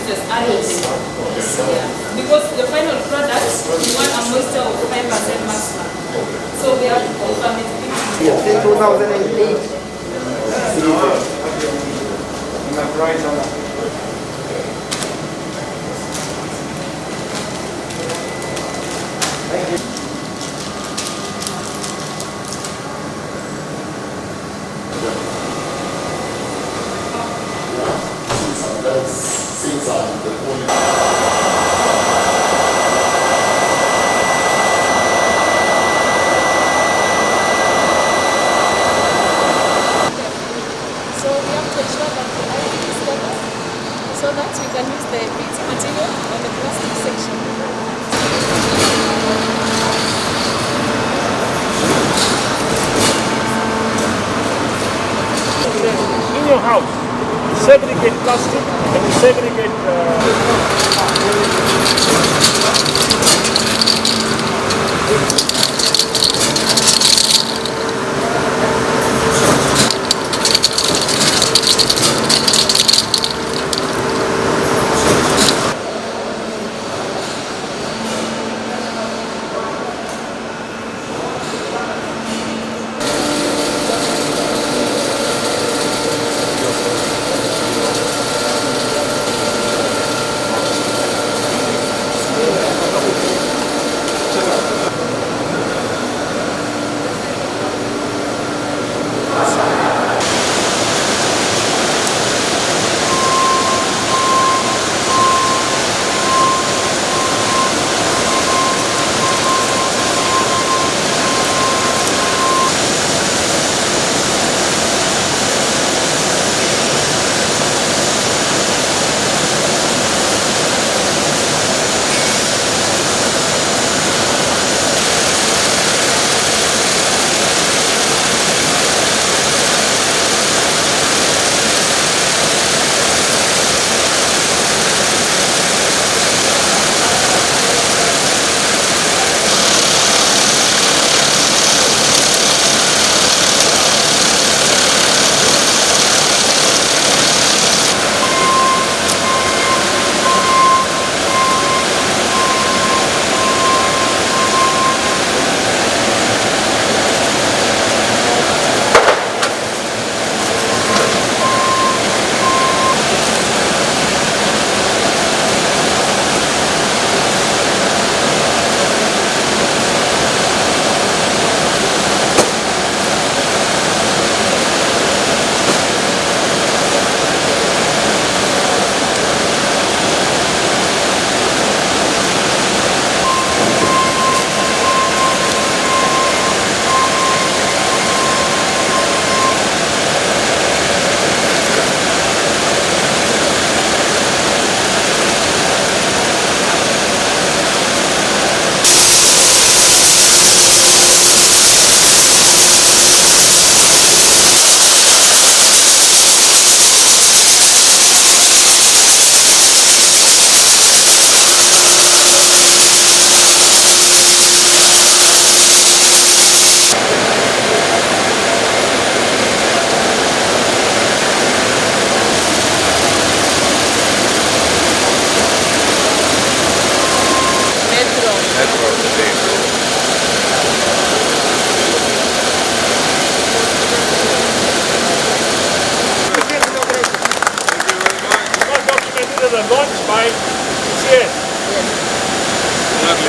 as added. Yeah. Because the final product, we want a moisture of 5% maximum. So we have to confirm it. Yeah, since 2008. Thank you. Since I'm the only so that we can use the PET material on the plastic section. In your house, segregate plastic and you segregate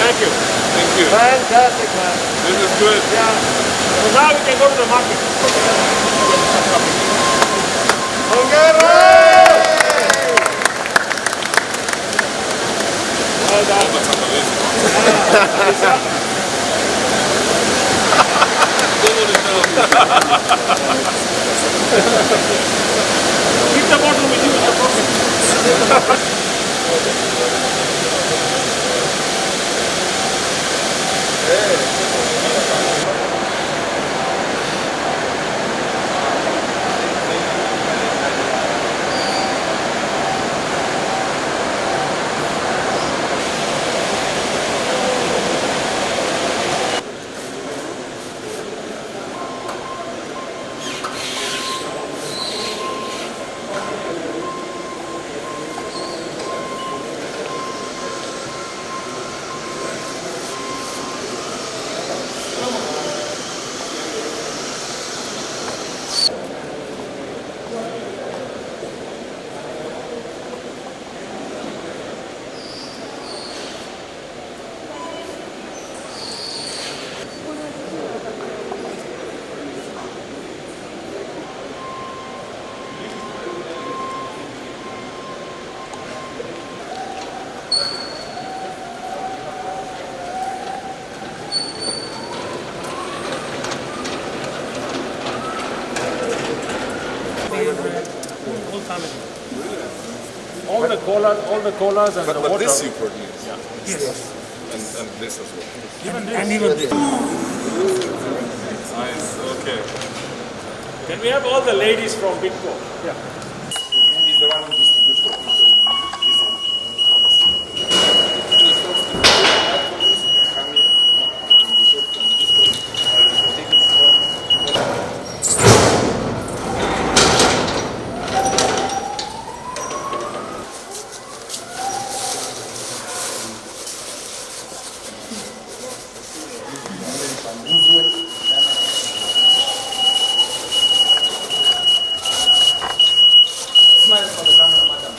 Thank you. Thank you. Fantastic, man. This is good. Yeah. So now we can go to the market. Well done. Keep the bottle with you in your pocket. management. All the colas and the But water. this you produce. Yeah. Yes. And this as well. Even this. And even this. Nice, okay. Can we have all the ladies from Bidco? Yeah. He's the one who distributes the people. Smile for the camera, madam.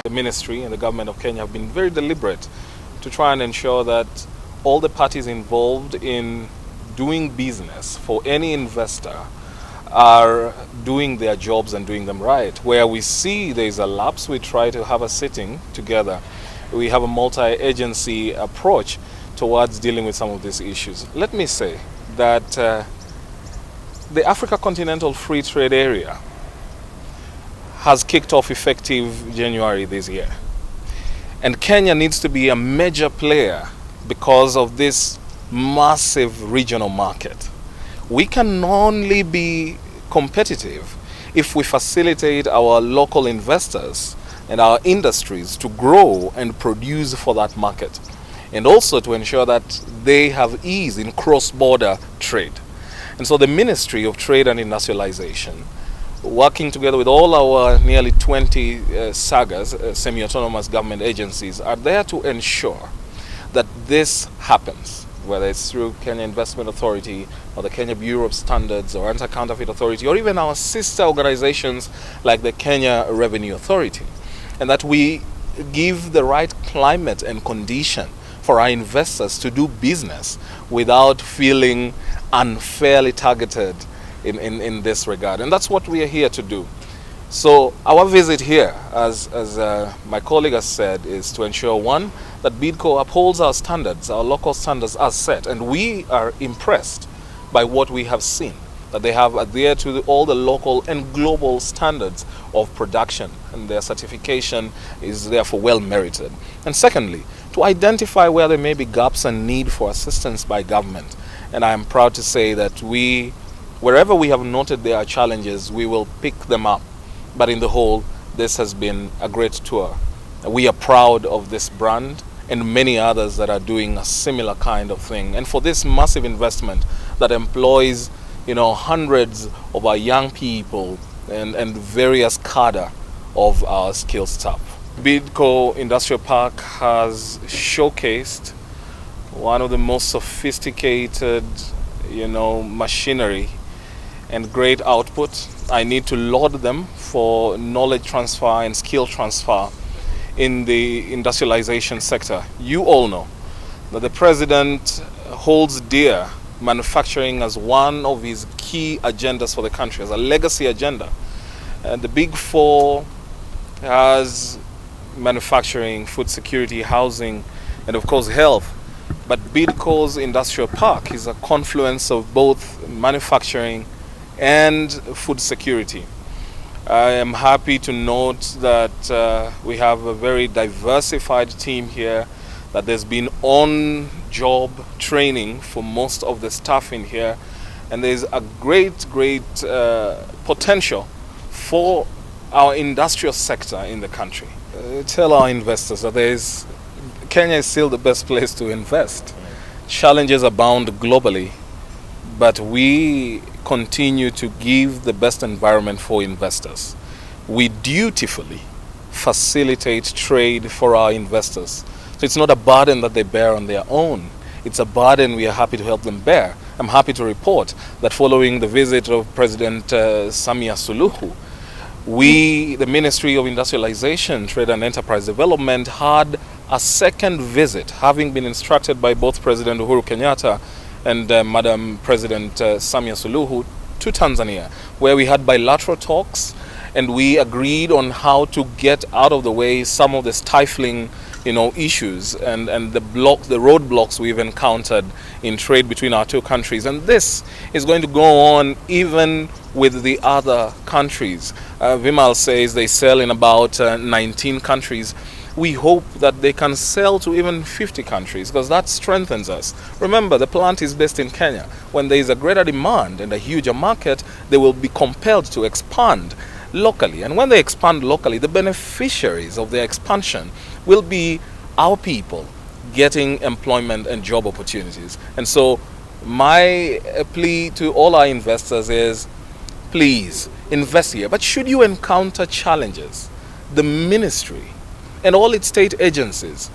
The ministry and the government of Kenya have been very deliberate to try and ensure that all the parties involved in doing business for any investor are doing their jobs and doing them right. Where we see there is a lapse, we try to have a sitting together. We have a multi-agency approach towards dealing with some of these issues. Let me say that the Africa Continental Free Trade Area has kicked off effective January this year. And Kenya needs to be a major player because of this massive regional market. We can only be competitive if we facilitate our local investors and our industries to grow and produce for that market, and also to ensure that they have ease in cross-border trade. And so the Ministry of Trade and Industrialization, working together with all our nearly 20 SAGAs, semi-autonomous government agencies, are there to ensure that this happens, whether it's through Kenya Investment Authority or the Kenya Bureau of Standards or Anti-Counterfeit Authority, or even our sister organizations like the Kenya Revenue Authority, and that we give the right climate and condition for our investors to do business without feeling unfairly targeted in this regard. And that's what we are here to do. So our visit here, as my colleague has said, is to ensure, one, that Bidco upholds our standards, our local standards as set, and we are impressed by what we have seen, that they have adhered to all the local and global standards of production, and their certification is therefore well merited. And secondly, to identify where there may be gaps and need for assistance by government. And I am proud to say that wherever we have noted there are challenges, we will pick them up. But in the whole, this has been a great tour. We are proud of this brand and many others that are doing a similar kind of thing. And for this massive investment that employs, hundreds of our young people and various cadre of our skilled staff. Bidco Industrial Park has showcased one of the most sophisticated, machinery and great output. I need to laud them for knowledge transfer and skill transfer in the industrialization sector. You all know that the president holds dear manufacturing as one of his key agendas for the country, as a legacy agenda. And the big four as manufacturing, food security, housing, and of course health. But Bidco's industrial park is a confluence of both manufacturing and food security. I am happy to note that we have a very diversified team here, that there's been on-job training for most of the staff in here, and there's a great potential for our industrial sector in the country. Tell our investors that Kenya is still the best place to invest. Challenges abound globally, but we continue to give the best environment for investors. We dutifully facilitate trade for our investors. So it's not a burden that they bear on their own. It's a burden we are happy to help them bear. I'm happy to report that following the visit of President Samia Suluhu, we, the Ministry of Industrialization, Trade and Enterprise Development, had a second visit, having been instructed by both President Uhuru Kenyatta and Madam President Samia Suluhu, to Tanzania, where we had bilateral talks and we agreed on how to get out of the way some of the stifling issues and the roadblocks we've encountered in trade between our two countries. And this is going to go on even with the other countries. Vimal says they sell in about 19 countries. We hope that they can sell to even 50 countries, because that strengthens us. Remember, the plant is based in Kenya. When there is a greater demand and a huger market, they will be compelled to expand locally. And when they expand locally, the beneficiaries of their expansion will be our people getting employment and job opportunities. And so my plea to all our investors is, please invest here. But should you encounter challenges, the ministry and all its state agencies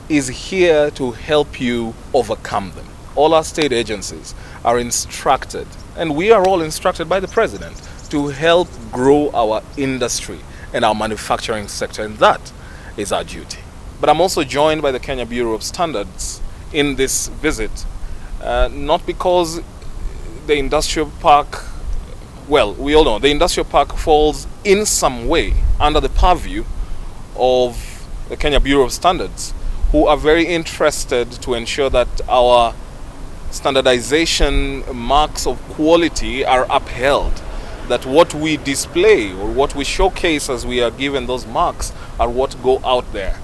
is here to help you overcome them. All our state agencies are instructed, and we are all instructed by the President, to help grow our industry and our manufacturing sector, and that is our duty. But I'm also joined by the Kenya Bureau of Standards in this visit, not because the industrial park, well, we all know the industrial park falls in some way under the purview of the Kenya Bureau of Standards, who are very interested to ensure that our standardization marks of quality are upheld, that what we display or what we showcase as we are given those marks are what go out there.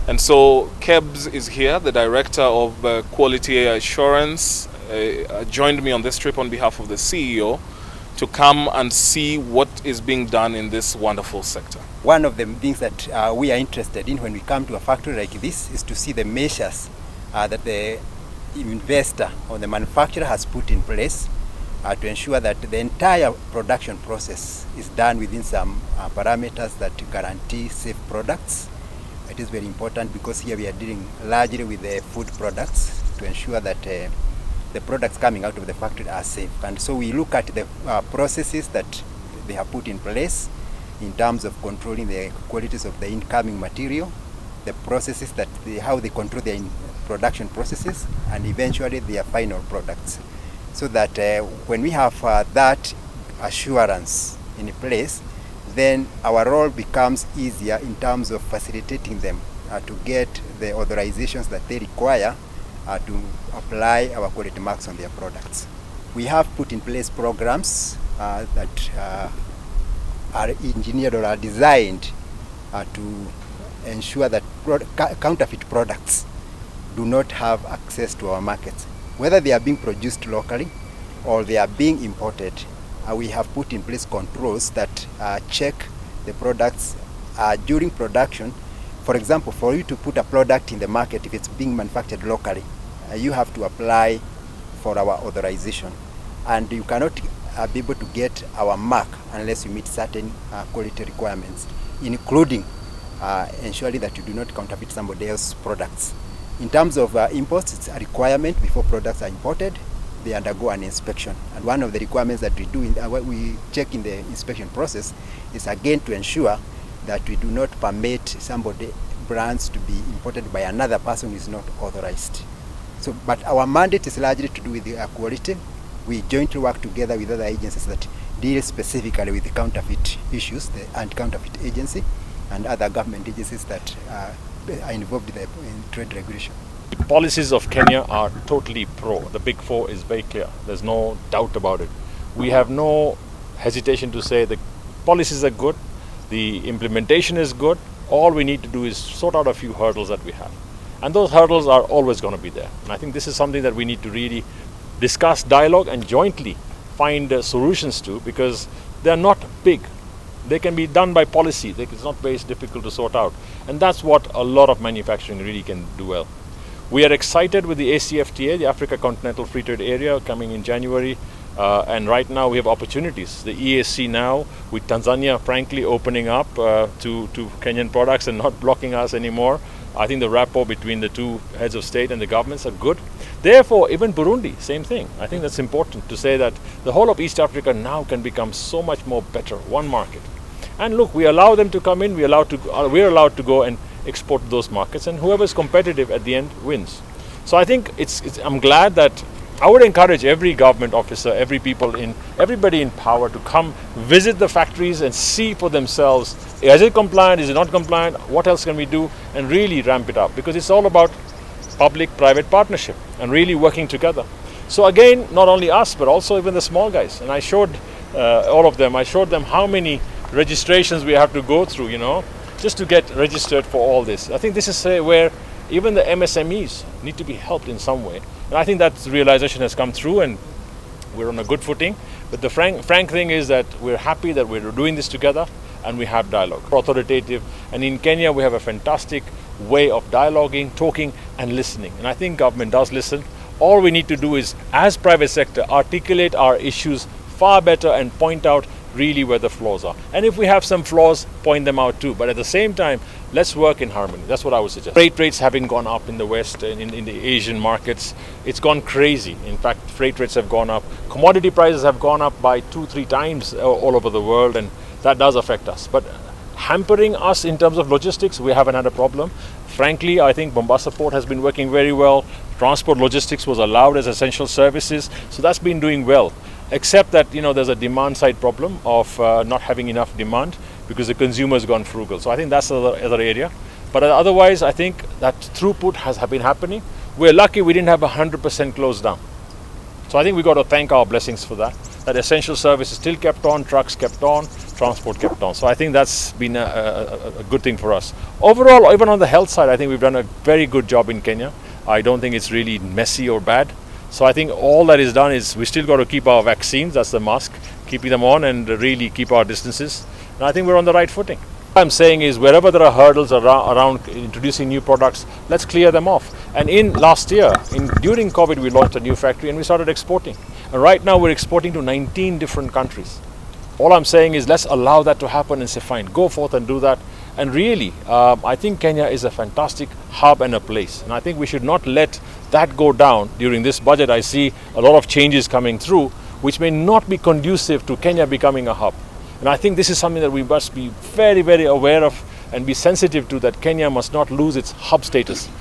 And so KEBS is here, the Director of Quality Assurance, joined me on this trip on behalf of the CEO to come and see what is being done in this wonderful sector. One of the things that we are interested in when we come to a factory like this is to see the measures that the investor or the manufacturer has put in place to ensure that the entire production process is done within some parameters that guarantee safe products. It is very important because here we are dealing largely with the food products to ensure that the products coming out of the factory are safe. And so we look at the processes that they have put in place in terms of controlling the qualities of the incoming material, the processes how they control their production processes, and eventually their final products. So that when we have that assurance in place, then our role becomes easier in terms of facilitating them to get the authorizations that they require to apply our quality marks on their products. We have put in place programs that are engineered or are designed to ensure that counterfeit products do not have access to our markets. Whether they are being produced locally or they are being imported, we have put in place controls that check the products during production. For example, for you to put a product in the market, if it's being manufactured locally, you have to apply for our authorization. And you cannot be able to get our mark unless you meet certain quality requirements, including ensuring that you do not counterfeit somebody else's products. In terms of imports, it's a requirement before products are imported, they undergo an inspection. And one of the requirements that we do, what we check in the inspection process, is again to ensure that we do not permit somebody brands to be imported by another person who is not authorized. So, but our mandate is largely to do with the quality. We jointly work together with other agencies that deal specifically with the counterfeit issues, the anti-counterfeit agency, and other government agencies that are involved in trade regulation. The policies of Kenya are totally pro. The Big Four is very clear. There's no doubt about it. We have no hesitation to say the policies are good, the implementation is good. All we need to do is sort out a few hurdles that we have. And those hurdles are always going to be there. And I think this is something that we need to really discuss, dialogue, and jointly find solutions to, because they're not big. They can be done by policy. It's not very difficult to sort out. And that's what a lot of manufacturing really can do well. We are excited with the ACFTA, the Africa Continental Free Trade Area, coming in January. And right now we have opportunities. The EAC now, with Tanzania frankly opening up to Kenyan products and not blocking us anymore. I think the rapport between the two heads of state and the governments are good. Therefore, even Burundi, same thing. I think that's important to say that the whole of East Africa now can become so much more better, one market. And look, we allow them to come in, we're allowed to go and export to those markets, and whoever is competitive at the end wins. So I think I'm glad that I would encourage every government officer, everybody in power to come visit the factories and see for themselves, is it compliant, is it not compliant, what else can we do, and really ramp it up, because it's all about public-private partnership and really working together. So again, not only us, but also even the small guys. And I showed all of them, I showed them how many registrations we have to go through, just to get registered for all this. I think this is where even the MSMEs need to be helped in some way. And I think that realization has come through and we're on a good footing. But the frank thing is that we're happy that we're doing this together and we have dialogue. Authoritative. And in Kenya, we have a fantastic way of dialoguing, talking and listening. And I think government does listen. All we need to do is, as private sector, articulate our issues far better and point out really where the flaws are. And if we have some flaws, point them out too. But at the same time, let's work in harmony. That's what I would suggest. Freight rates having gone up in the West and in the Asian markets, it's gone crazy. In fact, freight rates have gone up. Commodity prices have gone up by 2-3 times all over the world, and that does affect us. But hampering us in terms of logistics, we haven't had a problem. Frankly, I think Mombasa Port has been working very well. Transport logistics was allowed as essential services, so that's been doing well. Except that there's a demand side problem of not having enough demand because the consumer's gone frugal. So I think that's the other area. But otherwise, I think that throughput has been happening. We're lucky we didn't have 100% closed down. So I think we got to thank our blessings for that. That essential services still kept on, trucks kept on, transport kept on. So I think that's been a good thing for us. Overall, even on the health side, I think we've done a very good job in Kenya. I don't think it's really messy or bad. So I think all that is done is we still got to keep our vaccines, that's the mask, keeping them on and really keep our distances. And I think we're on the right footing. What I'm saying is wherever there are hurdles around introducing new products, let's clear them off. And last year, during COVID, we launched a new factory and we started exporting. And right now we're exporting to 19 different countries. All I'm saying is let's allow that to happen and say, fine, go forth and do that. And really, I think Kenya is a fantastic hub and a place. And I think we should not let that go down. During this budget, I see a lot of changes coming through, which may not be conducive to Kenya becoming a hub. And I think this is something that we must be very, very aware of and be sensitive to, that Kenya must not lose its hub status.